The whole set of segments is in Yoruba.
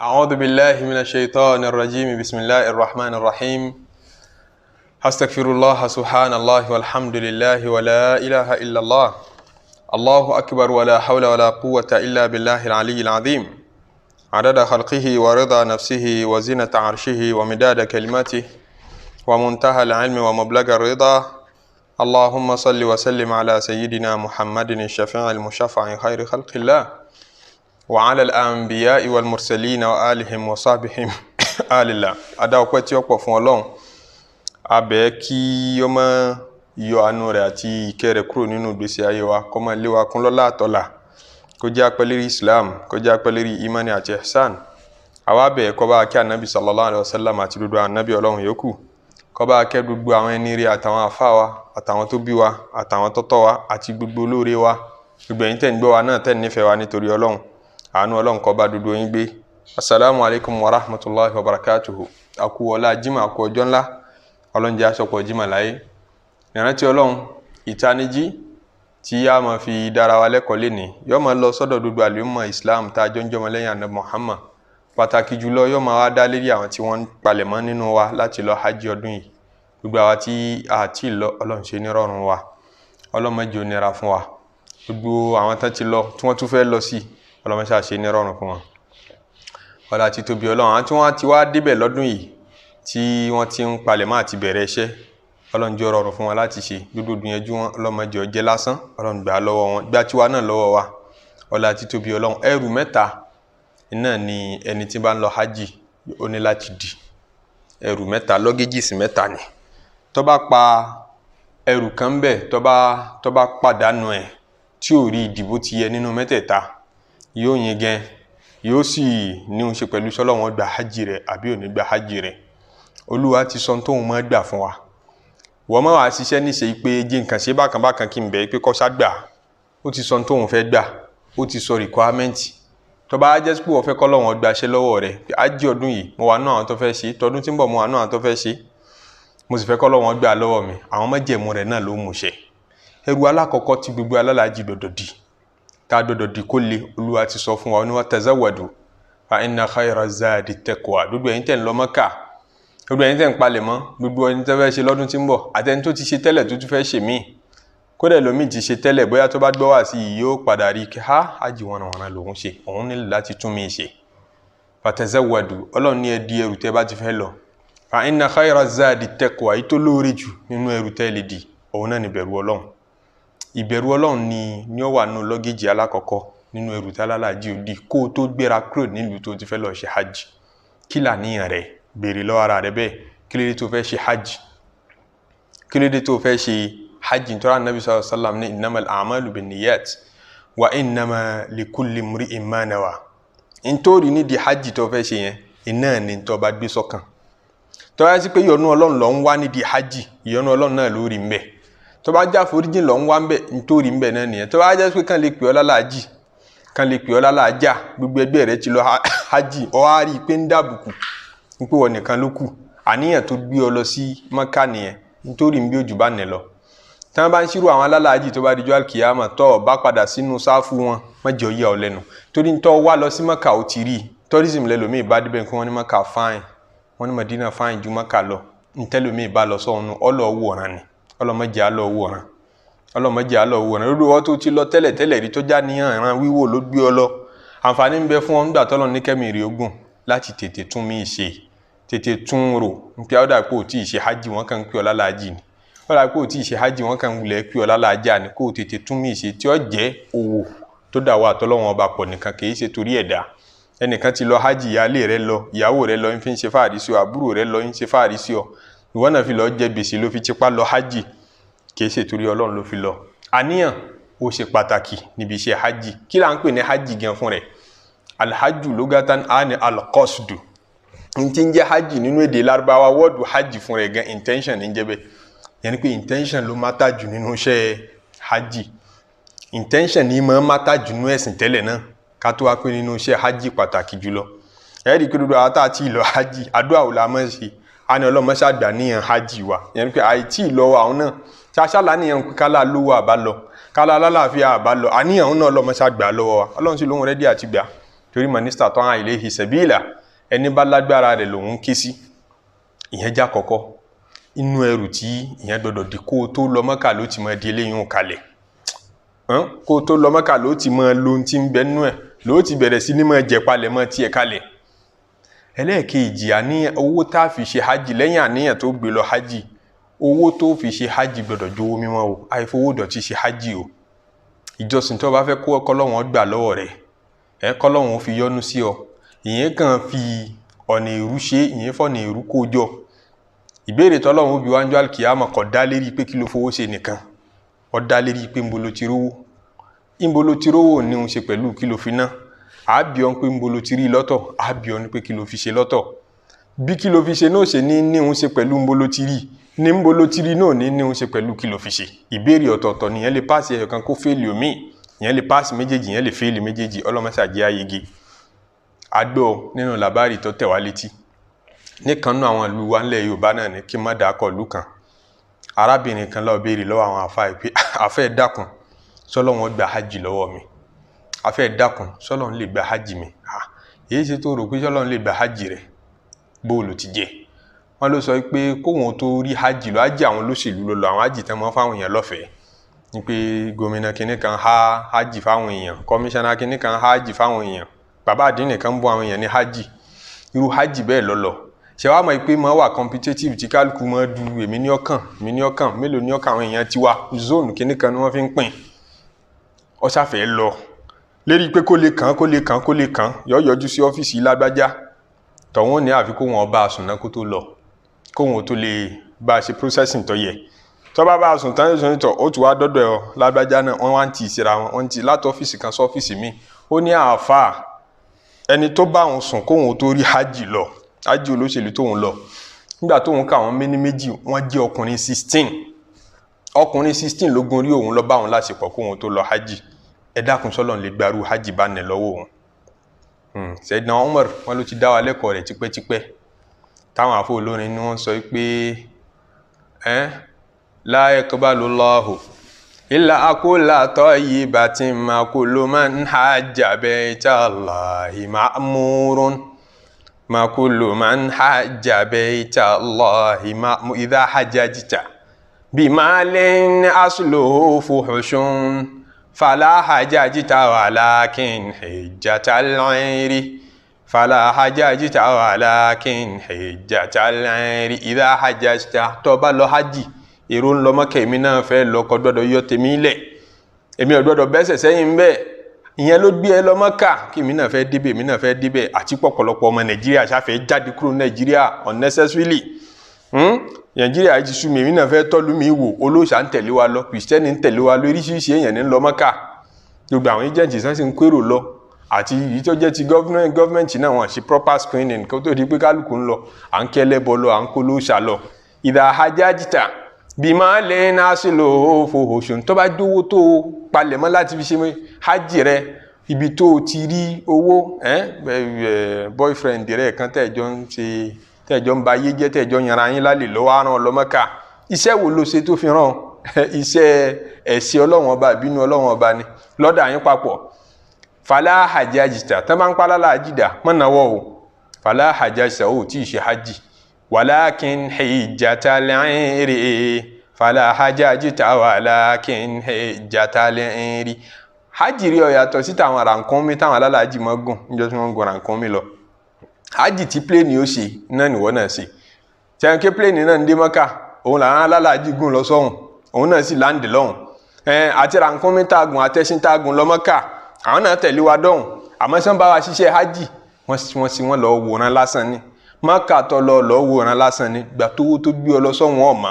أعوذ بالله من الشيطان الرجيم بسم الله الرحمن الرحيم أستغفر الله سبحان الله والحمد لله ولا إله إلا الله الله أكبر ولا حول ولا قوة إلا بالله العلي العظيم عدد خلقه ورضا نفسه وزنة عرشه ومداد كلماته ومنتهى العلم ومبلغ الرضا اللهم صل وسلم على سيدنا محمد الشفيع المشفع خير خلق الله وعلى الأنبياء والمرسلين وآلهم وصحبهم آل الله ada ọpẹ́ tí ó pọ̀ fún Ọlọ́run abẹ́ kí ó má yọ àánú rẹ̀ àti ìkẹ́ rẹ̀ kúrò nínú ìgbésí ayé wa kó má lé wa kún lọ́lá àtọ́lá kó jẹ́ apẹ́ lérí Islam kó jẹ́ apẹ́ lérí imani àti ihsan àwa bẹ̀ kó bá kí Ànábì sallallahu alaihi wasallam àti gbogbo Ànábì Ọlọ́run yòókù kó bá kẹ́ gbogbo àwọn ẹni rere àtàwọn àfáà wa àtàwọn tó bí wa àtàwọn tó tọ́ wa àti gbogbo olóore wa gbogbo ẹ̀yin tẹ́ ń gbọ́ wa náà tẹ́ ń nífẹ̀ẹ́ wa nítorí Ọlọ́run àánú Ọlọ́run kó bá dúdú yín gbé. Assalamu alaikum wa rahmatullahi wa barakatuhu. Aku ọlá jímọ̀ aku ọjọ́ ńlá Ọlọ́run jẹ́ àsopọ̀ jímọ̀ láyé. Ìrántí Ọlọ́run ìtanijí tí a máa fi dára wa lẹ́kọ̀ọ́ lénìí yóò máa lọ sọ́dọ̀ gbogbo àlùmọ̀ Islam tá jọ ń jọmọ lẹ́yìn Ànábì Muhammad. Pàtàkì jùlọ yóò máa wá dá lérí àwọn tí wọ́n palẹ̀mọ́ nínú wa láti lọ hajj ọdún yìí. Gbogbo àwa tí a ti lọ Ọlọ́run ṣe ní rọrùn wa. Ọlọ́run má jẹ́ ó nira fún wa. Gbogbo àwọn tán ti lọ tí wọ́n tún fẹ́ lọ sí Ọlọ́run ṣá ṣe ní rọrùn fún wọn. Ọlá ti tóbi Ọlọ́run àwọn tí wọ́n ti wá débẹ̀ lọ́dún yìí tí wọ́n ti ń palẹ̀mọ́ àti bẹ̀rẹ̀ iṣẹ́ Ọlọ́run jẹ́ ó rọrùn fún wọn láti ṣe gbogbo gbìyànjú wọn Ọlọ́run má jẹ́ ó jẹ́ lásán Ọlọ́run gbà lọ́wọ́ wọn gbà tiwa náà lọ́wọ́ wa. Ọlá ti tóbi Ọlọ́run ẹrù mẹ́ta iná ni ẹni tí bá ń lọ hajj ó ní láti dì. Ẹrù mẹ́ta lọ́gẹ́jìsì mẹ́ta ni. Tó bá pa ẹrù kan bẹ́ẹ̀ tó bá pàdánù ẹ̀ tí ò rí ìdìbò ti yẹ nínú mẹ́tẹ̀ẹ̀ta yóò yin gan yóò sì ní ó ṣe pẹ̀lú sọ́lọ́wọ́n gba hajj rẹ̀ àbí ò ní gba hajj rẹ̀. Olúwa ti sọ tóun máa gbà fún wa. Wọ́n máa wá ṣiṣẹ́ níṣe pé jí nǹkan ṣe bákan bákan kí n bẹ̀ pé kọ́ sá gbà. Ó ti sọ tóun fẹ́ gbà. Ó ti sọ requirement. Tó bá jẹ́ pé wọ́n fẹ́ kọ́ lọ́wọ́n gba iṣẹ́ lọ́wọ́ rẹ̀ pé hajj ọdún yìí mo wà náà àwọn tó fẹ́ ṣe tọdún tí ń bọ̀ mo wà náà àwọn tó fẹ́ ṣe. Mo sì fẹ́ kọ́ lọ́wọ́n gbà lọ́wọ́ mi. Àwọn májẹ̀mú rẹ̀ náà ló mú ṣẹ. Ẹrù alákọ̀ọ́kọ́ tí gbogbo alálàájì dọ̀dọ̀ di. Tá dọ̀dọ̀ di kó lè Olúwa ti sọ fún wa ní wa tazawwadu fa inna khayra zadi taqwa. Gbogbo ẹ̀yin tẹ́ ń lọ Mẹ́kà gbogbo ẹ̀yin tẹ́ ń palẹ̀mọ́ gbogbo ẹni tẹ́ fẹ́ ṣe lọ́dún tí ń bọ̀ àtẹni tó ti ṣe tẹ́lẹ̀ tó tún fẹ́ ṣe míì kódà ẹlòmíì ti ṣe tẹ́lẹ̀ bóyá tó bá gbọ́ wá sí i yóò padà rí kí hajj wọn lòun ṣe òun nílò láti tún mí ṣe. Fa tazawwadu Ọlọ́run ní ẹ di ẹrù tẹ́ bá ti fẹ́ lọ fa inna khayra zadi taqwa yìí tó lóore jù nínú ẹrù tẹ́ lè di òun náà ní bẹ̀rù Ọlọ́run. Ìbẹ̀rù Ọlọ́run ni ó wà nínú lọ́gẹ́jì alákọ̀ọ́kọ́ nínú ẹrù tí alálàájì ó di kó tó gbéra kúrò nílùú tó ti fẹ́ lọ ṣe hajj. Kí làníyàn rẹ̀ béèrè lọ́wọ́ ara rẹ̀ bẹ́ẹ̀ kí ló dé tó fẹ́ ṣe hajj kí ló dé tó fẹ́ ṣe hajj nítorí Ànábì sallallahu alaihi wasallam ní innamal a'malu binniyat wa innama likulli imri'in ma nawa. Nítorí nídìí hajj tó fẹ́ ṣe yẹn iná ni tó bá gbé sọ́kàn. Tó bá yẹ sí pé ìyọ́nú Ọlọ́run ló ń wá nídìí hajj ìyọ́nú Ọlọ́run náà ló rí ń bẹ̀. Tó bá já foríjìn ló ń wá ń bẹ̀ nítorí ń bẹ̀ náà nìyẹn. Tó bá jẹ́ pé kàn lè pè ọ́ lálàájì kàn lè pè ọ́ lálàájà gbogbo ẹgbẹ́ rẹ̀ ti lọ hajj ó wá rí pé ń dàbùkù pé wọ́n nìkan ló kù àníyàn tó gbé ọ lọ sí Mẹ́kà nìyẹn nítorí ń bí òjò bá nẹ̀ lọ. Tí wọ́n bá ń ṣírò àwọn alálàájì tó bá dijọ́ alkiyama tó bá padà sínú sáfù wọn má jẹ́ ó yà ọ́ lẹ́nu torí tó wá lọ sí Mẹ́kà ó ti rí tourism lẹ́lòmíì bá débẹ̀ kí wọ́n ní Mẹ́kà fine wọ́n ní Madina fine ju Mẹ́kà lọ ntẹ́lòmíì bá lọ sọ́ọ̀nù ọlọ́wọ́ran ni ọlọ́mọdé alọ́wọ́ran ọlọ́mọdé alọ́wọ́ran lórí wọ́n tó ti lọ tẹ́lẹ̀ rí tó já níyàn ìran wíwò ló gbé ọ lọ àǹfààní ń bẹ fún ọ nígbà tọ́lọ́ ní kẹ́mìrì ogun láti tètè tún mí ṣe tètè tún rò nípa ọ̀dà pé ò tí ì ṣe hajj wọn kàn ń pè ọ́ lálàájì ni ọ̀dà pé ò tí ì ṣe hajj wọn kàn ń wulẹ̀ pè ọ́ lálàájà ni kó o tètè tún mí ṣe tí ó jẹ́ òwò tó dà wà tọ́lọ́wọ́n ọba pọ̀ nìkan kì í ṣe torí ẹ̀dá ẹnìkan ti lọ hajj ìyáálé rẹ lọ ìyàwó rẹ lọ ń fi ń ṣe fáàrí sí ọ àbúrò rẹ lọ ń ṣe fáàrí sí ọ ìwọ náà fi lọ jẹ gbèsè ló fi tipa lọ hajj kì í ṣe torí Ọlọ́run ló fi lọ. Àníyàn ó ṣe pàtàkì níbi iṣẹ́ hajj kí là ń pè ní hajj gan fún rẹ̀ alhajju lugatan ani alqasdu nti ń jẹ́ hajj nínú èdè Lárúbáwá wọ́ọ̀dù hajj fún rẹ̀ gan intention ní jẹ́ bẹ́ẹ̀ yẹn ni pé intention ló mátà jù nínú iṣẹ́ hajj intention ní máa mátà jù nínú ẹ̀sìn tẹ́lẹ̀ náà ká tó wá pé nínú iṣẹ́ hajj pàtàkì jùlọ. Ẹ̀rí pé dúdú àwọn tá a ti lọ hajj àdúrà ò la mọ̀ ṣe a ní Ọlọ́run ṣàgbà níyàn hajj wa yẹn ni pé àìtí lọ àwọn náà ṣaṣálà níyàn pé kálá lówó àbá lọ kálá lálàáfíà àbá lọ àníyàn náà Ọlọ́run ṣàgbà lọ́wọ́ wa Ọlọ́run sì lóhun rẹ́dí àti gbà torí man istata'a ilayhi sabila ẹni bá lágbára rẹ̀ lòun ké sí. Ìyẹn já kọ́kọ́ inú ẹrù tí ìyẹn gbọ́dọ̀ di kó tó lọ Mẹ́kà ló ti máa di eléyìí kalẹ̀ kó tó lọ Mẹ́kà ló ti máa lo ohun tí ń bẹ nínú ẹ̀ ló ti bẹ̀rẹ̀ sí ní máa jẹ palẹ̀ mọ́ tiẹ̀ kalẹ̀. Ẹlẹ́ẹ̀kejì àníyàn owó tá a fi ṣe hajj lẹ́yìn àníyàn tó gbé lọ hajj owó tó fi ṣe hajj gbọ́dọ̀ jówó mímọ́ o àìfowó dọ̀tí ṣe hajj o. Ìjọsìn tó bá fẹ́ kó kọ́lọ́hun gbà lọ́wọ́ rẹ̀ kọ́lọ́hun fi yọ́nú sí ọ ìyẹn kàn fi ọ̀nà ìrú ṣe ìyẹn fọ̀nà ìrú kó jọ. Ìbéèrè tọ́lọ́hun bí wájú alkiyama kò dá lérí pé kí ló fowó ṣe nìkan ó dá lérí pé ńbolo ti rówó ní òun ṣe pẹ̀lú kí ló fi ná àbí ọ́n pé ńbolo ti rí lọ́tọ̀ àbí ọ́n pé kí ló fi ṣe lọ́tọ̀ bí kí ló fi ṣe náà ṣe ní òun ṣe pẹ̀lú ńbolo ti rí ní ńbolo ti rí náà ní òun ṣe pẹ̀lú kí ló fi ṣe. Ìbéèrè ọ̀tọ̀ọ̀tọ̀ nìyẹn lè páàsì ẹyọ kan kó fẹ́ẹ̀lì omi ìyẹn lè páàsì méjèèjì ìyẹn lè fẹ́ẹ̀lì méjèèjì ọlọ́mọṣàjẹ́ ayege. Àgbọ̀ nínú làbárì tó tẹ̀ wá létí nìkan nú àwọn ìlú wa ńlẹ̀ Yorùbá náà ní kí má dàkọ̀ ìlú kan arábìnrin kan lọ béèrè lọ́wọ́ àwọn àfáà pé àfẹ́ dákun sọ́lọ́run gba hajj lọ́wọ́ mi àfẹ́ dákun sọ́lọ́run lè gba hajj mi èyí ṣe tó rò pé sọ́lọ́run lè gba hajj rẹ̀ bóòlù ti jẹ́ wọ́n ló sọ pé kóhun tó rí hajj lọ hajj àwọn olóṣèlú lọ àwọn hajj tán mọ́ fáwọn èèyàn lọ́fẹ̀ẹ́ ní pé gómìnà kìnnì kan há hajj fáwọn èèyàn kọmíṣánná kìnnì kan há hajj fáwọn èèyàn bàbá àdínì kan bọ́ àwọn èèyàn ní hajj irú hajj bẹ́ẹ̀ lọ́lọ́ ṣe wá mọ̀ pé mọ́ wà competitive tí kálukú mọ́ du èmi ní ọkàn mélòó ní ọkàn àwọn èèyàn ti wá zone kìnnì kan ni wọ́n fi ń pín ọ ṣàfẹ́ lọ lérí pé kó lè kàn yọjú sí ọ́fíìsì lágbájá tọ̀wọ́n ní àfi kó wọn bá a sùn náà kó tó lọ kó wọn tó lè bá a ṣe processing tó yẹ tó bá a sùn tán ṣe tọ̀ ó tún wá dọ́dọ̀ ẹ̀ lágbájá náà wọ́n wá ń tì í síra wọn ti láti ọ́fíìsì kan sí ọ́fíìsì míì ó ní àáfàá ẹni tó bá wọn sùn kó wọn tó rí hajj lọ hajj olóṣèlú tóun lọ nígbà tóun ká àwọn méní méjì wọ́n jẹ́ ọkùnrin 16 ló gun orí òun lọ bá wọn láṣepọ̀ kó wọn tó lọ hajj ẹ dákun sọ́lọ́run lè gbarú hajj bá nẹ̀ lọ́wọ́ òun. Sayyidina Umar wọn ló ti dá wa lẹ́kọ̀ọ́ rẹ̀ tipẹ́tipẹ́ táwọn àfọ olórin ni wọ́n sọ pé la yaqbalu Allahu illa kulla tayyibatin ma kullu man hajja bayta Allahi ma'murun ma kullu man hajja bayta Allahi ma'murun idha hajjajta bimalin asluhu fuhushun fala hajjajta walakin hajjatal 'ayri fala hajjajta walakin hajjatal 'ayri idha hajjajta tó bá lọ hajj èrò ń lọ Mọ́kà èmi náà fẹ́ lọ kò gbọ́dọ̀ yọ tèmi lẹ̀ èmi ò gbọ́dọ̀ bẹ́sẹ̀ sẹ́yìn bẹ́ẹ̀ ìyẹn ló gbé ẹ lọ Mọ́kà kí èmi náà fẹ́ débẹ̀ àti pọ̀pọ̀lọpọ̀ ọmọ Nàìjíríà ṣàfẹ́ jáde kúrò Nàìjíríà unnecessarily Nàìjíríà ti sú mi èmi náà fẹ́ tọ́lú mi wò olóòṣà ń tẹ̀lé wa lọ Kìrìsìtẹ́nì ń tẹ̀lé wa lọ oríṣiríṣi èèyàn ní lọ Mọ́kà gbogbo àwọn agent sàn sì ń kérò lọ àti èyí tó jẹ́ ti gọ́ọ̀mẹ̀ntì náà wọ́n ṣe proper screening kó tó di pé kálukú ń lọ à ń kẹ́lẹ́bọ lọ à ń kó lóòṣà lọ ìdá hajjajta bímọ lè náà sí lò ó fòhòṣùn tó bá dówó tó palẹ̀mọ́ láti fi ṣe hajj rẹ ibi tó ti rí owó boyfriend rẹ kan tẹ́jọ́ ń ba ayé jẹ́ tẹ́jọ́ yanra yín lálẹ́ lọ́wọ́ àrùn ọlọ́mọ́ká iṣẹ́ wo ló ṣe tó fi ràn iṣẹ́ ẹ̀sìn ọlọ́run ọba ìbínú ọlọ́run ọba ni lọ́dà yín papọ̀ fàlà hajjajta tó máa ń palá láàjìdá mọ́nàwọ́ o fàlà hajjajta ó tí ì ṣe hajj walakin hajjatal 'ayri fala hajjajta walakin hajjatal 'ayri hajj rí ó yàtọ̀ sí tàwọn rànkúnmí táwọn alálàájì mọ́ gùn níjọ́ tí wọ́n gùn rànkúnmí lọ hajj tí pléènì ó ṣe náà nìwọ́ náà ṣe tẹ́wọ́n ké pléènì náà ń dé Mọ́kà òun làwọn alálàájì gùn lọ sọ́hùn òun náà sì láǹdì lọ́hùn àti rànkúnmí tágùn àtẹ́sìn tágùn lọ Mọ́kà àwọn náà tẹ̀lé wa dọ́hùn àmọ́ sọ́n bá wa ṣiṣẹ́ hajj wọ́n lọ wòran lásán ni Mọ́kà tó lọ wòran lásán ni gbà tó gbé ọ lọ sọ́hùn ọ̀mà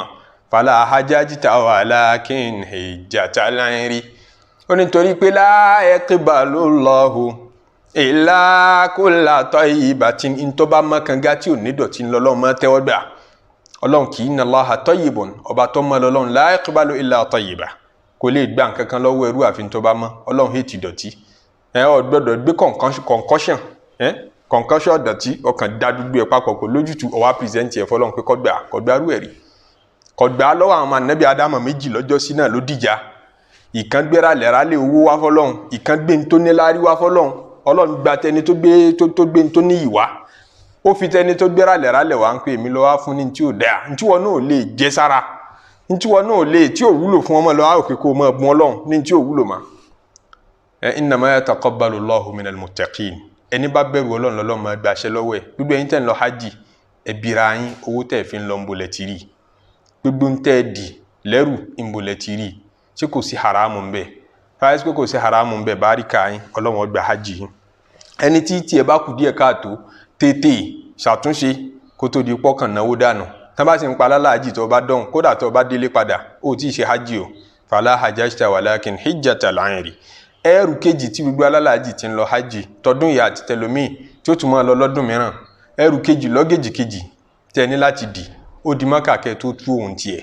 fàlà hajjajta walakin hajjatal 'ayri ó ní torí pé la yaqbalu Allahu illa kulla tayyibatin ntọ́ bá mọ́kànga tí ò ní dọ̀tí lọ́lọ́run máa tẹ́wọ́ gbà ọlọ́run kì í inna Allaha tayyibun ọba tó mọ́ lọ́lọ́run la yaqbalu illa tayyiba kò lè gbà nǹkankan lọ́wọ́ ẹrú àfi ntọ́ bá mọ́ ọlọ́run hẹ́ẹ̀tì dọ̀tí ọ gbọ́dọ̀ gbé concussion dọ̀tí ọkàn dádúgbò ẹ̀ papọ̀ kò lójútu ọwá pírẹsẹ̀ntì ẹ̀ fọlọ́run pé kọ́gbà rú ẹ̀rí kọ̀gbà lọ́wọ́ àwọn ànábì Ádámù méjì lọ́jọ́ sí náà ló dìjà ìkan gbéra lẹ́ra lé owó wá fọlọ́run ìkan gbé ń tó níláárí wá fọlọ́run Ọlọ́run gba tẹni tó gbé tó ní ìwà ó fi tẹni tó gbé rálẹ̀ wá ń pè mí lọ wá fún ní tí ò dáa ní tí wọn náà lè jẹ sára ní tí wọn náà lè tí ò wúlò fún ọmọ lọ á òkè kó mọ ẹ̀bùn Ọlọ́run ní tí ò wúlò mà. Innama yataqabbalu Allahu minal muttaqin ẹni bá bẹ̀rù Ọlọ́run lọ́lọ́run máa gbàṣẹ lọ́wọ́ ẹ̀. Gbogbo ẹ̀yin tẹ́ ń lọ hajj ẹ̀bìrà yín owó tẹ́ fi ń lọ ńbolẹ̀ ti rí gbogbo ń tẹ́ dì lẹ́rù ńbolẹ̀ ti rí ṣé kò sí haramu ń bẹ fáyẹ́sì pé kò sí haramu ń bẹ báríkà yín Ọlọ́run ó gbà hajj yín. Ẹni tí ẹ bá kù díẹ̀ káàtó tètè ṣàtúnṣe kó tó di pọ́kàn náwó dànù tán bá sì ń pa lálàájì tó bá dọ̀hùn kódà tó bá délé padà ó tí ì ṣe hajj o fala hajjata walakin hijjatal amri. Ẹrù kejì tí gbogbo alálàájì ti ń lọ hajj tọdún ìyá àti tẹlómìn tí ó tún máa lọ lọ́dún mìíràn ẹrù kejì lọ́gẹ̀jì kejì tẹ ní láti dì ó di Mákà kẹ́ tó tú òun tiẹ̀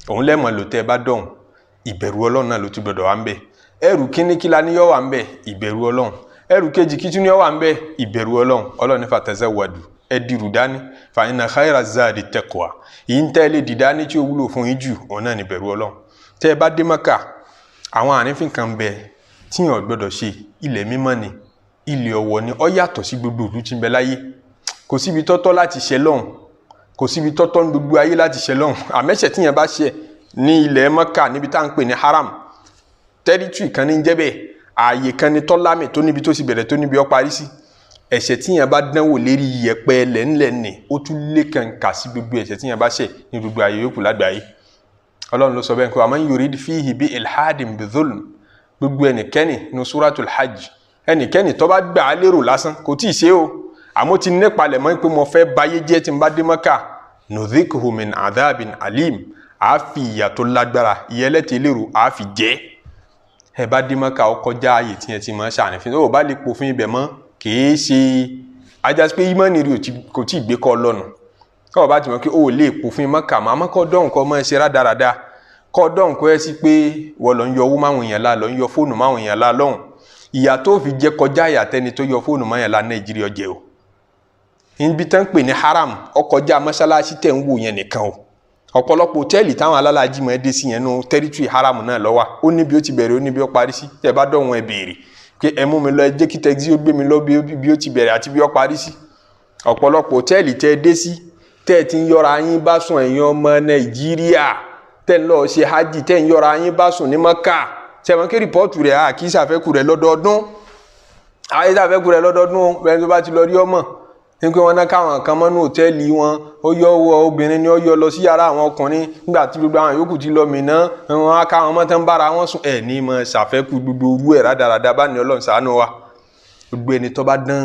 òun lẹ́mọ̀ ló tẹ́ bá dọ̀hùn ìbẹ̀rù Ọlọ́run náà ló tún gbọdọ̀ wá ń bẹ̀. Ẹrù kíní kí la ní yọ́ wà ń bẹ̀ ìbẹ̀rù Ọlọ́run ẹrù kejì kí tún ní yọ́ wà ń bẹ̀ ìbẹ̀rù Ọlọ́run. Ọlọ́run ní fatazawwadu ẹ dìrù dání fa inna khayra zadi taqwa yìí ń tẹ́lẹ̀ dìdání tí ó wúlò fún yín jù òun náà ní ìbẹ̀rù Ọlọ́run. Tẹ́ ẹ bá dé Mákà àwọn àrífín kan bẹ tí yàn gbọdọ̀ ṣe ilẹ̀ mímọ́ ni ilẹ̀ ọ̀wọ̀ ni ó yàtọ̀ sí gbogbo ìlú tí ń bẹ láyé kò síbi tọ́tọ́ láti ṣẹ lọ́hùn kò síbi tọ́tọ́ ní gbogbo ayé láti ṣẹ lọ́hùn àmẹ́ṣẹ̀ tí yàn bá ṣẹ ní ilẹ̀ Mákà níbi tá à ń pè ní haram tẹ́rítírì kan ní jẹ́bẹ̀ ààyè kan ní tọ́lámì tó níbi tó sì bẹ̀rẹ̀ tó níbi ó parí sí ẹ̀ṣẹ̀ tí yàn bá dánwò lérí yẹ̀pẹ̀ lẹ́ńlẹ́ni ó tún lé kàǹkà sí gbogbo ẹ̀ṣẹ̀ tí yàn bá ṣẹ̀ ní gbogbo ayé yòókù lágbàáyé. Ọlọ́run ló sọ bẹ́ẹ̀ pé waman yurid fihi bi ilhadin bi dhulm gbogbo ẹnikẹ́ni ní suratul hajj ẹnikẹ́ni tó bá gbà á lérò lásán kò tí ì ṣe o àmọ́ ti nípalẹ̀ mọ́ pé mo fẹ́ báyé jẹ́ tí n bá dé Mákà nudhikuhu min adhabin alim a fi ìyà tó lágbára ìyẹlẹ́tẹ̀ lérò a fi jẹ́ ẹ bá dé Mákà ó kọjá ààyè tí yẹn ti mọ́ ṣànífín ó bá lè pòfin ibẹ̀ mọ́ kìí ṣe ajásí pé ìmọ̀ni rí kò tí ì gbé kọ́ lọ́nu kọ́ bá ti mọ̀ pé ó lè pòfin Mákà mọ́ àmọ́ kọ́ dọ̀hùn kọ́ mọ́ ṣe rádaràda kọ́ dọ̀hùn kọ́ ẹ sí pé wọ́n lọ ń yọ owó máwọn èèyàn la lọ ń yọ fóònù máwọn èèyàn la lọ́hùn ìyà tó fi jẹ kọjá ìyàtẹ́ni tó yọ fóònù máwọn èèyàn la Nàìjíríà jẹ o ibi tán pè ní haram ọkọjá mọ́ṣáláṣí tẹ̀ ń wò yẹn nìkan o ọ̀pọ̀lọpọ̀ hòtẹ́ẹ̀lì táwọn alálàájì mọ̀ ẹ́ dé sí yẹn nú tẹ́rítírì haram náà lọ́wọ́ ó níbi ó ti bẹ̀rẹ̀ ó níbi ó parí sí tẹ́ bá dọ̀wọ́n ẹ béèrè pé ẹ mú mi lọ ẹ jẹ́ kí tẹ́gí ó gbé mi lọ bí ó ti bẹ̀rẹ̀ àti bí ó parí sí ọ̀pọ̀lọpọ̀ hòtẹ́ẹ̀lì tẹ́ ẹ dé sí tẹ́ ẹ ti ń yọra yín bá sùn ẹ̀yin ọmọ Nàìjíríà tẹ́ ń lọ ṣe hajj tẹ́ ń yọra yín bá sùn ní Mákà sẹ́wọ̀n kí rìpọ́ọ̀tù rẹ̀ kì í ṣàfẹ́kù rẹ̀ lọ́dọọdún àyè ṣàfẹ́kù rẹ̀ lọ́dọọdún bẹ́ẹ̀ tó bá ti lọ rí ọmọ ní pé wọ́n ná káwọn kan mọ́nú hòtẹ́ẹ̀lì wọn ó yọ owó obìnrin ni ó yọ lọ sí yàrá àwọn ọkùnrin nígbà tí gbogbo àwọn yòókù ti lọ mìíràn wọn á káwọn mọ́ tán bára wọn sùn ẹ̀ ní mọ́ ṣàfẹ́kù gbogbo orú ẹ̀ rádaràda bá ní Ọlọ́run ṣàánú wa gbogbo ẹni tó bá dán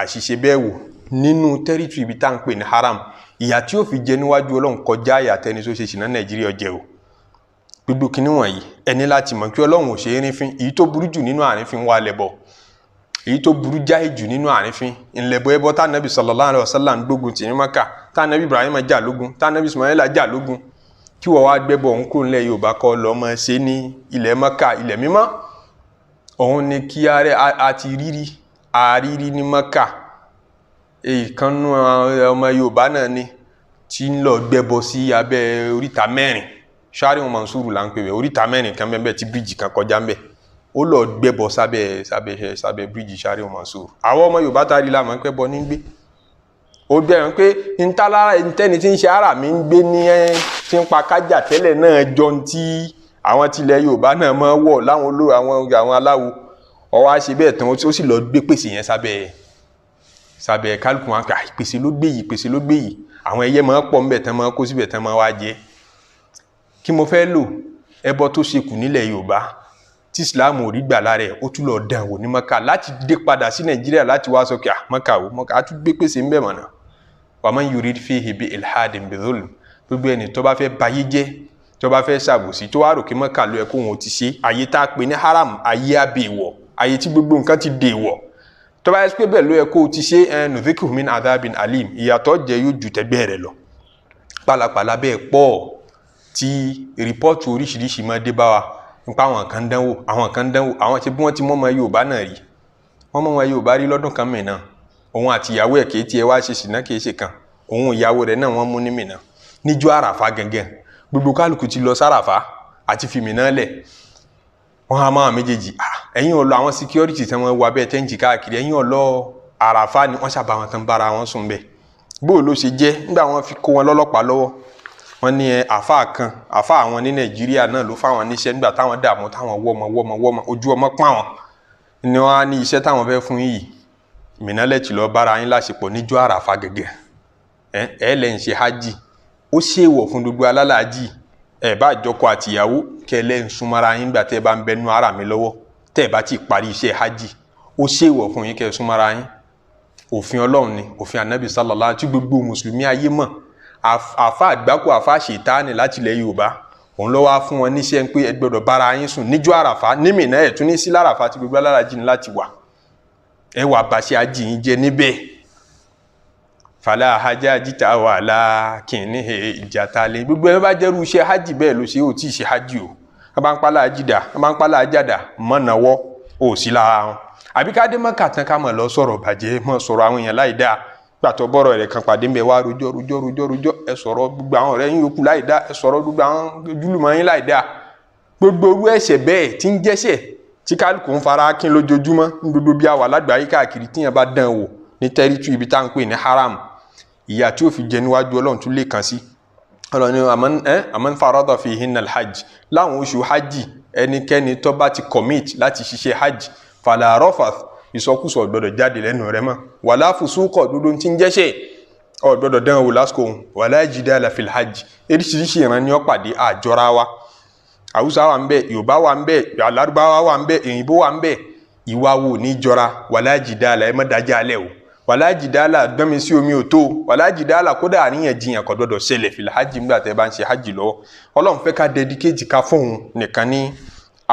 àṣìṣe bẹ́ẹ̀ wò nínú tẹ́rítírì ibi tá à ń pè ní haram ìyà tí ó fi jẹ níwájú Ọlọ́run kọjá ìyà tẹni tó ṣe ṣìnà Nàìjíríà jẹ o gbogbo kinní wọ̀nyí ẹni láti mọ̀ kí Ọlọ́run ò ṣe é rífín èyí tó burú jù nínú àrífín wà lẹ́bọ̀ èyí tó burú jáì jù nínú àrífín ìlẹ̀bọ̀ ẹbọ tá nàbì sallallahu alaihi wasallam gbógun tì ní Mákà tá nàbì Ibrahim jà lógun tá nàbì Ismail jà lógun kí wọ́n wá gbẹ́bọ̀ òun kúrò nílẹ̀ Yorùbá kọ́ lọ́ mọ́ ṣe ní ilẹ̀ Mákà ilẹ̀ mímọ́ òun ni kí àti àrírí ní Mákà ìkànnú ọmọ Yorùbá náà ni tí ń lọ gbẹ́bọ sí abẹ́ oríta mẹ́rin Shari'u Mansuru là ń pè bẹ́ẹ̀ oríta mẹ́rin kan bẹ́ẹ̀ tí bíríjì kan kọjá ń bẹ́ẹ̀ ó lọ gbẹ́bọ sábẹ́ bíríjì Shari'u Mansuru àwọn ọmọ Yorùbá tá a rí la mọ̀ pé bọ ní gbé ó bẹ̀rẹ̀ pé ntẹ́ni tí ń ṣe ara mi ń gbé ní tí ń pa kájà tẹ́lẹ̀ náà jọ ti àwọn tilẹ̀ Yorùbá náà máa wọ̀ láwọn olóò àwọn aláwo ọwọ́ á ṣe bẹ́ẹ̀ tán ó sì lọ gbé pèsè yẹn sábẹ́ kálukú wọn pé pèsè ló gbé yìí àwọn ẹyẹ máa pọ̀ ńbẹ̀ tán máa kó síbẹ̀ tán máa wá jẹ kí mo fẹ́ lò ẹbọ tó ṣe kù nílẹ̀ Yorùbá tí Islam ò rí gbà lára ẹ̀ ó tún lọ dàn wò ní Mákà láti dé padà sí Nàìjíríà láti wá sọ pé Mákà á tún gbé pèsè ńbẹ̀ mọ̀nà waman yurid fihi bi ilhadin bi dhulm gbogbo ẹni tó bá fẹ́ bayé jẹ́ tó bá fẹ́ ṣàbòsí tó wá rò kí Mákà ló yẹ kó wọn ti ṣe àyè tá a pè ní haram ayé abèèwọ̀ àyè tí gbogbo nǹkan ti dèèwọ̀ tó bá yẹ pé bẹ́ẹ̀ ló yẹ kó ti ṣe nudhikuhu min adhabin alim ìyàtọ̀ jẹ́ yóò ju tẹ́gbẹ́ rẹ̀ lọ pálapàla bẹ́ẹ̀ pọ̀ tí rìpọ́ọ̀tù oríṣiríṣi máa dé bá wa nípa àwọn kan dánwò àwọn ṣe bí wọ́n ti mọ́ ọmọ Yorùbá náà rí wọ́n mọ́ ọmọ Yorùbá rí lọ́dún kan mìíràn òun àti ìyàwó ẹ̀ kìí tiẹ̀ wá ṣe ṣìnà kìí ṣe kan òun ìyàwó rẹ̀ náà wọ́n mú ní Mínà níjọ́ àràfà gẹ́gẹ́ gbogbo kálukú ti lọ sáràfà àti fi Mínà lẹ̀ wọ́n á máa méjèèjì ẹ̀yin ò lọ àwọn security tí wọ́n wà bẹ́ẹ̀ tẹ́ǹtì káàkiri ẹ̀yin ò lọ àràfà ni wọ́n ṣàbà wọn tán bára wọn sùn bẹ́ẹ̀ bó ló ṣe jẹ́ nígbà wọ́n fi kó wọn lọ́lọ́pàá lọ́wọ́ wọ́n ní àfà àwọn ní Nàìjíríà náà ló fáwọn níṣẹ́ nígbà táwọn dààmú táwọn wọ́mọ ojú ọmọ pọ́n àwọn ni wọ́n á ní iṣẹ́ táwọn fẹ́ fún yìí mìnálẹ̀tì lọ bára yín láṣepọ̀ níjọ́ àràfà gẹ́gẹ́ lẹ́yìn ṣe hajj ó ṣèwọ̀ fún gbogbo alálàájì bá àjọkọ àtìyàwó kẹlẹ́ ń súnmọ́ra yín gbà tẹ́ bá ń bẹnu ara mi lọ́wọ́ tẹ́ bá ti parí iṣẹ́ hajj ó ṣèwọ̀ fún yín kẹ́ súnmọ́ra yín òfin Ọlọ́run ni òfin Ànábì sallallahu alaihi tí gbogbo mùsùlùmí ayé mọ̀ àfa àgbákò àfa ṣètáàní láti ilẹ̀ Yorùbá òun ló wá fún wọn níṣẹ́ pé ẹ gbọ́dọ̀ bára yín sùn níjọ́ àràfà ní Mínà ẹ̀ tún ní sí láràfà tí gbogbo alálàájì ní láti wà ẹ wà bàṣẹ hajj yín jẹ níbẹ̀ fàlà hajjita wà lákìnní ìjàta lé gbogbo ẹ bá jẹ́rú iṣẹ́ hajj bẹ́ẹ̀ ló ṣe ó tí ì ṣe hajj o ẹ bá ń pálá ajídà ẹ bá ń pálá ajáda mọ̀nàwọ́ ò sí lára wọn àbí ká dé Mọ́kà tán ká mọ̀ lọ sọ̀rọ̀ bàjẹ́ mọ̀ sọ̀rọ̀ àwọn èèyàn láì dáa gbàtọ̀ bọ́rọ̀ rẹ̀ kan pàdé mbẹ́ wá rojọ́ ẹ sọ̀rọ̀ gbogbo àwọn ọ̀rẹ́ yín yòókù láì dáa ẹ sọ̀rọ̀ gbogbo àwọn ojúlùmọ̀ yín láì dáa gbogbo orú ẹ̀ṣẹ̀ bẹ́ẹ̀ tí ń jẹ́ṣẹ̀ tí kálukú ń fara kín lójoojúmọ́ ní gbogbo bí a wà lágbàáyé káàkiri tíyẹn bá dán wò ní tẹ́rítù ibi tá à ń pè ní haram ìyà tí ó fi jẹ níwájú Ọlọ́run tún lè kàn sí Ọlọ́run ní àmọ́ farada fihinna alhajj láwọn oṣù hajj ẹnikẹ́ni tó bá ti commit láti ṣiṣẹ́ hajj fala rafath ìsọkúsọ gbọ́dọ̀ jáde lẹ́nu rẹ̀ mọ́ wala fusuqa dúdú tí ń jẹ́ṣẹ̀ gbọ́dọ̀ dán wò lásìkò wala jidala fil hajj eríṣiríṣi ìran ni ó pàdé àjọra wa Haúsá wà ń bẹ Yorùbá wà ń bẹ Lárúbáwá wà ń bẹ òyìnbó wà ń bẹ ìwà wo ní jọra wala jidala ẹ má dájà alẹ́ o wàlá jìdálà gbẹ́mi sí omi òtó wàlá jìdálà kódà àríyànjiyàn kò gbọdọ̀ ṣẹlẹ̀ fìlà hajj nígbà tẹ́ bá ń ṣe hajj lọ́wọ́ Ọlọ́run fẹ́ ká dedicate ká fóun nìkan ní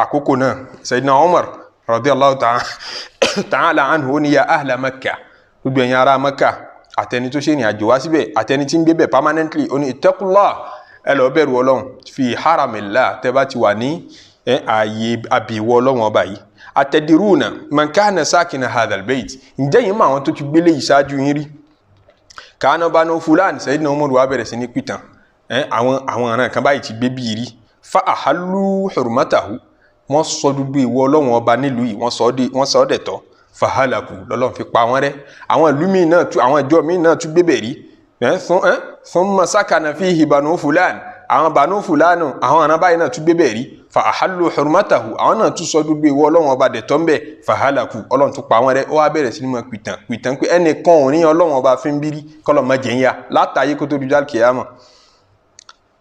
àkókò náà Sayyidina Umar radiyallahu ta'ala anhu ní ya ahla Makkah gbogbo ẹ̀yin ará Makkah àtẹni tó ṣe ní àjò wá síbẹ̀ àtẹni tí ń gbé bẹ̀ permanently ó ní ittaqullah ẹ lọ bẹ̀rù Ọlọ́run fi haramillah tẹ́ bá ti wà ní ààyè àbẹ̀wò Ọlọ́run ọba yìí atadiruna man kana sakina hadha albayt ǹjẹ́ yín mọ̀ àwọn tó ti gbélé ìṣáájú yín rí kana banu fulan Sayyidina Umar wá bẹ̀rẹ̀ sí ní pìtàn àwọn ọ̀ràn kan báyìí ti gbé bí rí fa ahallu hurmatahu wọ́n sọ gbogbo ìwọ Ọlọ́run ọba nílùú yìí wọ́n sọ dẹ̀tọ́ fa halaku lọ́lọ́run fi pa wọ́n rẹ́ àwọn ìlú míì náà àwọn ìjọ míì náà tún gbé bẹ̀ rí thumma sakana fihi banu fulan àwọn banu fulanu àwọn ọ̀ràn báyìí náà tún gbé bẹ̀ rí fa ahallu hurmatahu àwọn náà tún sọ gbogbo ìwọ Ọlọ́run ọba dẹ̀tọ́ ń bẹ̀ fa halaku Ọlọ́run tún pa wọ́n rẹ́ ó wá bẹ̀rẹ̀ sí ní mọ̀ pìtàn pé ẹnìkan ò ní Ọlọ́run ọba fi ń bírí kọ́lọ̀ má jẹ́ ń yá látàyé kó tó di jal kiyama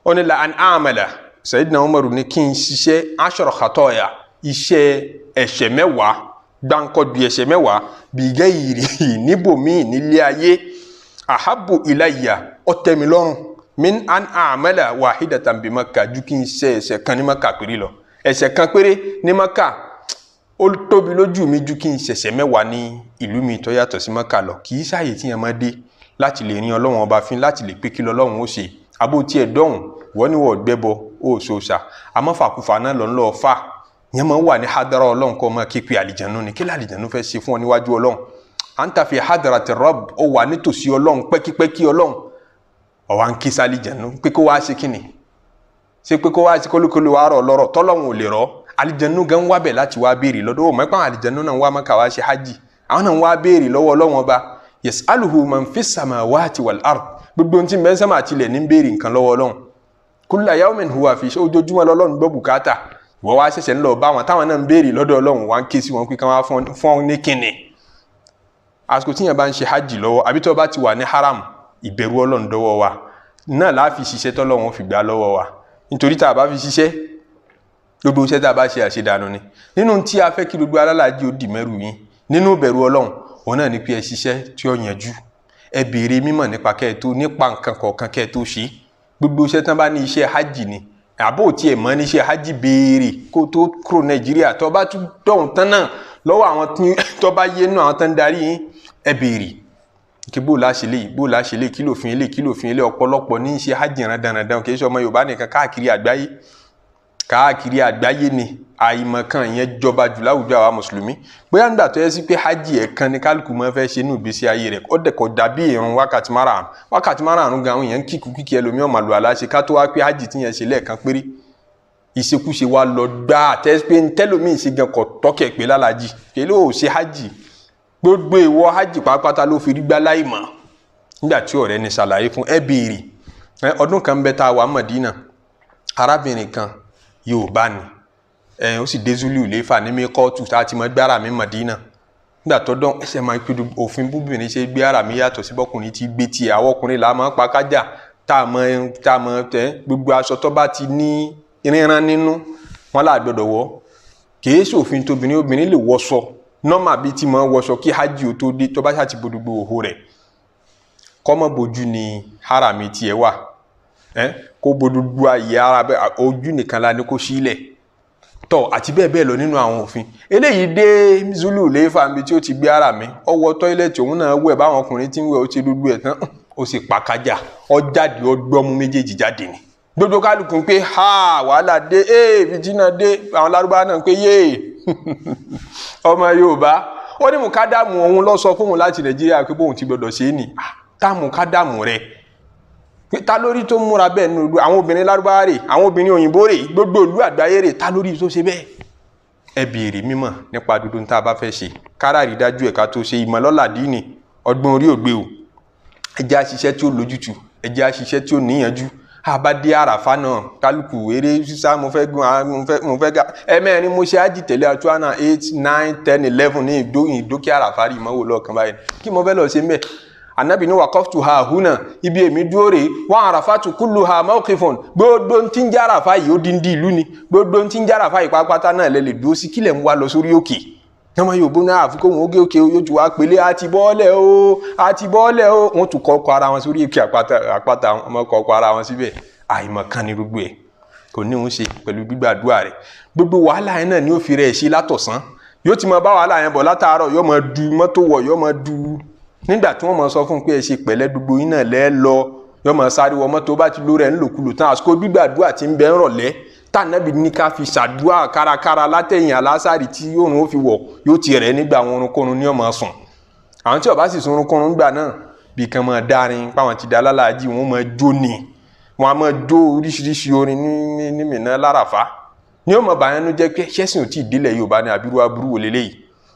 ó ní la an amala Sayyidina Umar ní kí n ṣiṣẹ́ ashara khataya iṣẹ́ ẹ̀ṣẹ̀ mẹ́wàá gbáǹkọ́ bí ẹ̀ṣẹ̀ mẹ́wàá bí gayri níbòmíì nílé ayé ahabbu ilayya ó tẹ́ mi lọ́rùn min an amala wahidatan bi Makkah ju kí n ṣe ẹ̀ṣẹ̀ kan ní Makkah péré lọ ẹ̀ṣẹ̀ kan péré ní Makkah ó tóbi lójú mi ju kí n ṣẹ̀ṣẹ̀ mẹ́wàá ní ìlú mi tó yàtọ̀ sí Makkah lọ kì í ṣàyè tí yẹn máa dé láti lè rin Ọlọ́run ọba fín láti lè pé kí lọ́lọ́run ó ṣe abó tí ẹ̀ dọ́hùn wọ́n ní wọ́n gbẹ́bọ ó ṣòṣà àmọ́ fàkúfà náà lọ ń lọ fà yẹn máa wà ní hadara Ọlọ́run kọ́ máa képe àlìjànú ni kí làlìjànú fẹ́ ṣe fún ọ níwájú Ọlọ́run anta fi hadarati Rabb ó wà nítòsí Ọlọ́run pẹ́kípẹ́kí Ọlọ́run ọ̀wá ń kí sálí jẹ̀nu pé kó wá ṣe kíni ṣe pé kó wá ṣe kólókóló wá rọ̀ lọ́rọ̀ tọ́lọ́run ò lè rọ̀ àlìjẹ̀nu gan wá bẹ̀ láti wá béèrè lọ́dọ̀ ò mẹ́pàá àlìjẹ̀nu náà wá Mákà wá ṣe hajj àwọn náà wá béèrè lọ́wọ́ Ọlọ́run ọba yas'aluhu man fis samawati wal ard gbogbo ohun tí ń bẹ sánmà àti ilẹ̀ ní béèrè nǹkan lọ́wọ́ Ọlọ́run kulla yawmin huwa fi ojoojúmọ́ lọ́lọ́run gbọ́ bùkátà ìwọ wá ṣẹ̀ṣẹ̀ ń lọ bá wọn táwọn náà ń béèrè lọ́dọ̀ Ọlọ́run wá ń ké sí wọn pé kán wá fún ní kíni àsìkò tíyẹn bá ń ṣe hajj lọ́wọ́ àbí tó bá ti wà ní haram ìbẹ̀rù Ọlọ́run dọ́wọ́ wa náà la fi ṣiṣẹ́ tọ́lọ́run fi gbà lọ́wọ́ wa nítorí tá a bá fi ṣiṣẹ́ gbogbo iṣẹ́ tá a bá ṣe àṣedànù ni nínú tí a fẹ́ kí gbogbo alálàájì ó dì mẹ́rù yín nínú ìbẹ̀rù Ọlọ́run òun náà ni pé ẹ ṣiṣẹ́ tí ó yanjú ẹ béèrè mímọ̀ nípa kẹ́ẹ̀tó nípa nǹkan kọ̀ọ̀kan kẹ́ẹ̀tó ṣe gbogbo iṣẹ́ tán bá ní iṣẹ́ hajj ni àbó tí ẹ̀ mọ́ ní iṣẹ́ hajj béèrè kó tó kúrò Nàìjíríà tó bá tún dọ̀hún tán náà lọ́wọ́ àwọn tó bá yé nù àwọn tán darí yín ẹ béèrè kí bó láṣẹ lè kílò fún ilé ọ̀pọ̀lọpọ̀ ní iṣẹ́ hajj rán dandan kì í ṣe ọmọ Yorùbá nìkan káàkiri àgbáyé ni àìmọ̀kan yẹn jọba jù láwùjọ àwa mùsùlùmí bóyá nígbà tó yẹ sí pé hajj ẹ̀kan ní kálukú máa fẹ́ ṣe nù ìgbésí ayé rẹ̀ ó dẹ̀kọ̀ dàbí ìrun wákàtí márùn-ún gan àwọn èèyàn kíkì ẹlòmíràn màlúù aláṣẹ ká tó wá pé hajj tí yẹn ṣe lẹ́ẹ̀kan péré ìṣekúṣe wa lọ gbá tẹ́sí tẹ́lómi ṣe gan kọ̀ tọ́kẹ̀ pé lálàjì pé ló ṣe hajj gbogbo ìwọ hajj pàápàá ló fi rí gbá láì mọ̀ nígbà tí ọ̀rẹ́ ní ṣàlàyé fún ẹ béèrè ọdún kan bẹ tá a wà Mádínà arábìnrin kan Yorùbá ni ó sì dé Zulu Ilefa ní mi kóòtù tá a ti mọ gbára mi Mádínà nígbà tó dán ẹsẹ̀ máa ń pè òfin búbìnrin ṣe gbé ara mi yàtọ̀ sí bọ́kùnrin ti gbé tiẹ̀ àwọn ọkùnrin là máa ń pa kájà tá a mọ tẹ gbogbo aṣọ tó bá ti ní ríran nínú wọn là gbọ́dọ̀ wọ̀ kìí ṣòfin tóbìnrin obìnrin lè wọṣọ nọ́mà bíi ti máa wọṣọ kí hajj ó tó dé tó bá ṣàti gbogbo òhò rẹ̀ kọ́mọ bojú ni harami tiẹ̀ wà kó gbogbo ayé ara ojú nìkan la ní kó sílẹ̀ tọ́ àti bẹ́ẹ̀ bẹ́ẹ̀ lọ nínú àwọn òfin eléyìí dé Zulu Ilefa níbi tí ó ti gbé ara mi ọwọ́ tọ́ílẹ̀tì òun náà wẹ̀ báwọn ọkùnrin tí ń wẹ̀ ó ti dúdú ẹ̀ tán ó sì pàkájà ọ jáde ọ gbọ́mú méjèèjì jáde ni gbogbo kálukú pé ha wàhálà dé fìtínà dé àwọn lárúbá náà pé yé ọmọ Yorùbá ó ní mùkádàmù òun lọ sọ fún òun láti Nàìjíríà pé bóun ti gbọdọ̀ ṣe é nì tá mùkádàmù rẹ ta lórí tó múra bẹ́ẹ̀ nínú àwọn obìnrin lárúbá rè àwọn obìnrin òyìnbó rè gbogbo ìlú àgbáyé rè ta lórí tó ṣe bẹ́ẹ̀ ẹ béèrè mímọ̀ nípa dúdú tá a bá fẹ́ ṣe káràrí dájú ẹ̀ka tó ṣe ìmọ̀lọ́lá díìnì ọgbọ́n orí ògbé o ẹ jẹ́ àṣìṣe tí ó lójútu ẹ jẹ́ àṣìṣe tí ó níyànjú àbádé àràfá náà kálukú eré sísá mo fẹ́ ga ẹ̀mẹ́rin mo ṣe ájì tẹ̀lé àtúwánà 8 9 10 11 ní ìdókè àràfá rí ìmọ̀wò lọ́ọ̀kan báyìí kí mo fẹ́ lọ ṣe mẹ́ anabi ní waqaftu ha huna ibi èmi dúró rè wa arafatu kulluha mawqifun gbogbo tí ń jẹ́ àràfá yìí ó díndín ìlú ni gbogbo tí ń jẹ́ àràfá yìí pápátá náà lè dúró sí kílẹ̀ ń wá lọ sórí òkè ọmọ Yorùbá náà àfikún òun ógé òkè yóò tún wá pélé àti bọ́ọ̀lẹ̀ o wọ́n tún kọ́kọ́ ara wọn sórí òkè àpáta ọmọ kọ́kọ́ ara wọn síbẹ̀ àìmọ̀ kan ní gbogbo ẹ̀ kò ní òun ṣe pẹ̀lú gbígbàdúrà rẹ̀ gbogbo wàhálà yẹn náà ni ó fi rẹ̀ ṣe látọ̀sán yóò ti mọ bá wàhálà yẹn bọ̀ látàárọ̀ yóò mọ du mọ́tò wọ̀ yóò mọ du nígbà tí wọ́n mọ sọ fún un pé ẹ ṣe pẹ̀lẹ́ gbogbo yín náà lẹ́ lọ yóò mọ sáré wọ mọ́tò bá ti lórí ẹ̀ ńlòkulò tán àsìkò gbígbàdúrà ti ń bẹ ń rọ̀lẹ́ tànàbí ní ká fi ṣàdúrà kárakára látẹ̀yìn alásàrì tí òòrùn ó fi wọ̀ yóò ti rẹ̀ nígbà àwọn orunkóorun ní ọmọ sùn àwọn tí ó bá sì sun orunkóorun nígbà náà bí kan mọ dárin páwọn ti dá lálàájì wọn mọ jó ni wọn a mọ jó oríṣiríṣi orin ní Mínà láràfá ní ọmọ bàyánú jẹ́ pé ṣẹ́sìn ò tí ì délẹ̀ Yorùbá ní àbírú aburú wò lélẹ́yìí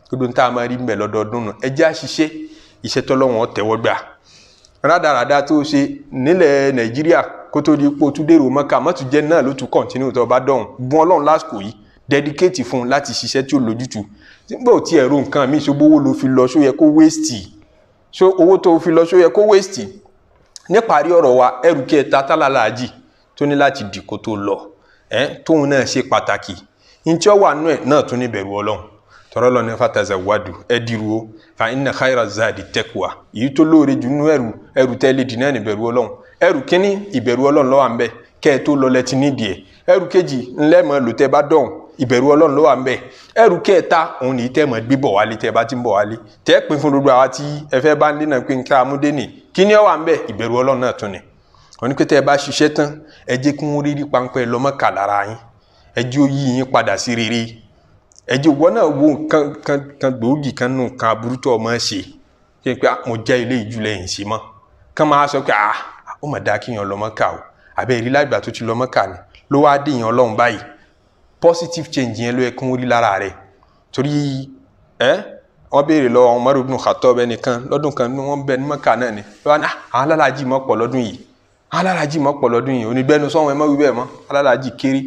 gbogbo tá a máa rí mbẹ̀ lọ́dọọdún nù ẹ jẹ́ àṣìṣe iṣẹ́ tọ́lọ́wọ́n tẹ́wọ́ gbà rádaràdá tó ṣe nílẹ̀ Nàìjíríà kó tó di pò tún dèrò Mọ́kà mọ́tò jẹ́ náà ló tún kọ̀ntínú tó bá dọ̀hún bùn Ọlọ́run lásìkò yìí dẹ́díkéètì fún un láti ṣiṣẹ́ tí ó lójútu nígbà tí ẹ̀rọ nǹkan mi ṣògbówó ló fi lọ ṣó yẹ kó wéèstì ṣó owó tó fi lọ ṣó yẹ kó wéèstì níparí ọ̀rọ̀ wa ẹrù kẹta tálálàájì tó ní láti dì kó tó lọ tóun náà ṣe pàtàkì ní tí ó wà nú ẹ̀ náà tún ní bẹ̀rù Ọlọ́run tọrọ lọ ní fatazawwadu ẹdìrú o fa inna khayra zadi taqwa èyí tó lóore jù nínú ẹrù tẹ́lẹ̀ dì náà ní bẹ̀rù Ọlọ́run ẹrù kínní ìbẹ̀rù Ọlọ́run ló wà ńbẹ̀ kẹ́ ẹ tó lọ lẹ́tí nídìí ẹ̀ ẹrù kejì ńlẹ́mọ̀ lò tẹ́ bá dọ̀hún ìbẹ̀rù Ọlọ́run ló wà ńbẹ̀ ẹrù kẹta òun ní tẹ́ mọ̀ gbé bọ̀ wálé tẹ́ bá ti ń bọ̀ wálé tẹ́ pín fún gbogbo àwa tí ẹ fẹ́ bá ń dínà pé nǹkan amúdé nì kí ni ó wà ńbẹ̀ ìbẹ̀rù Ọlọ́run náà tún ni wọ́n ní pé tẹ́ ẹ bá ṣiṣẹ́ tán ẹ jẹ́ kí wọ́n rí páńpẹ́ lọ́mọ́kà lára yín ẹ jẹ́ ó yí yín padà sí rere ẹ jẹ́ wọ́n náà wo nǹkan gbòógì kan nù kan aburú tó ọmọ ṣe kí n pé mo jẹ́ ilé ìjùlẹ̀ yìí sí mọ́ kán máa sọ pé ó mà dáa kí yàn lọ Mọ́kà o àbẹ́ ìrí lágbà tó ti lọ Mọ́kà ni ló wá dé yàn Ọlọ́run báyìí positive change yẹn ló yẹ kí wọ́n rí lára rẹ̀ torí wọ́n béèrè lọ àwọn Umar ibn Khattab ẹnìkan lọ́dún kan ní wọ́n bẹ ní Mọ́kà náà ni wọ́n ní àwọn alálàájì mọ́ pọ̀ lọ́dún yìí alálàájì mọ́ pọ̀ lọ́dún yìí onígbẹ́nu sọ́wọ́n ẹ mọ́ wí bẹ́ẹ̀ mọ́ alálàájì kéré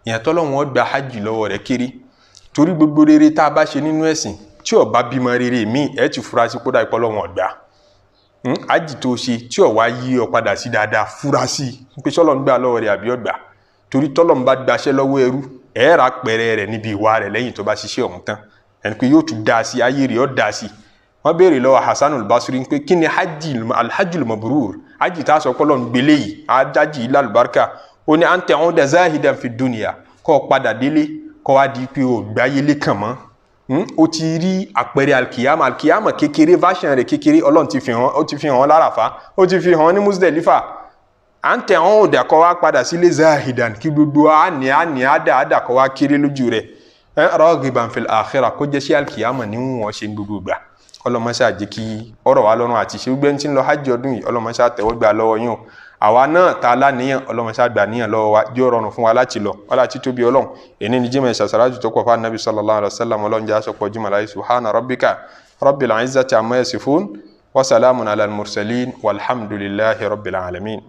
ìyẹn tọ́lọ́run ó gba hajj lọ́wọ́ rẹ̀ kéré torí gbogbo rere tá a bá ṣe nínú ẹ̀sìn tí ó bá bímọ rere míì ẹ ti fura sí kódà ìpọ́lọ́wọ́n ọ̀gbà ájì tó ṣe tí ó wá yí ọ padà sí dáadáa fura sí pé sọ́lọ́ ń gbà lọ́wọ́ rẹ̀ àbí ọ̀gbà torí tọ́lọ́ ń bá gbaṣẹ́ lọ́wọ́ ẹrú ẹ̀ rà pẹ̀rẹ̀ rẹ̀ níbi ìwà rẹ̀ lẹ́yìn tó bá ṣiṣẹ́ ọ̀hún tán ẹni pé yóò tún dáa sí ayé rẹ̀ ó dáa sí wọ́n béèrè lọ́wọ́ Hasanul Basri pé kí ni alhajjul mabrur ájì tá a sọ pọ́lọ́ ń gbélé yìí adájì lálùbáríkà ó ní à ń tẹ̀ ọ́n dẹ̀ záhidan fi dunya kọ́ padà délé kọ́ wá di pé o gbáyélé kàn mọ́ o ti rí àpẹẹrẹ alkiyama kékeré version rẹ̀ kékeré Ọlọ́run ti fi hàn láràfá ó ti fi hàn ní Muzdalifa à ń tẹ̀ ọ́n òdà kọ́ wá padà sílé zahidan kí gbogbo àní àdà kọ́ wá kéré lójú rẹ̀ raghiban fil akhirah kó jẹ́ sí alkiyama ní wọ́n ṣe gbogbo gbà ọlọ́mọṣẹ́ àjẹ́ kí ọ̀rọ̀ wa lọ́rùn àti ṣe gbẹ́ tí ń lọ hajj ọdún yìí ọlọ́mọṣẹ́ àtẹ̀wọ́gbà lọ́wọ́ yín o àwa náà ta láníyàn Ọlọ́run ṣá gbà níyàn lọ́wọ́ wa jẹ́ rọrùn fún wa láti lọ wala ti tóbi Ọlọ́run èní ni jímọ̀ ìṣàṣàrájù tó pọ̀ fún Nabi sallallahu alaihi wasallam Ọlọ́run jẹ́ aṣọpọ̀ jímọ̀ láyé subhana rabbika rabbil izzati amma yasifun wa salamun ala al mursalin walhamdulillahi rabbil alamin.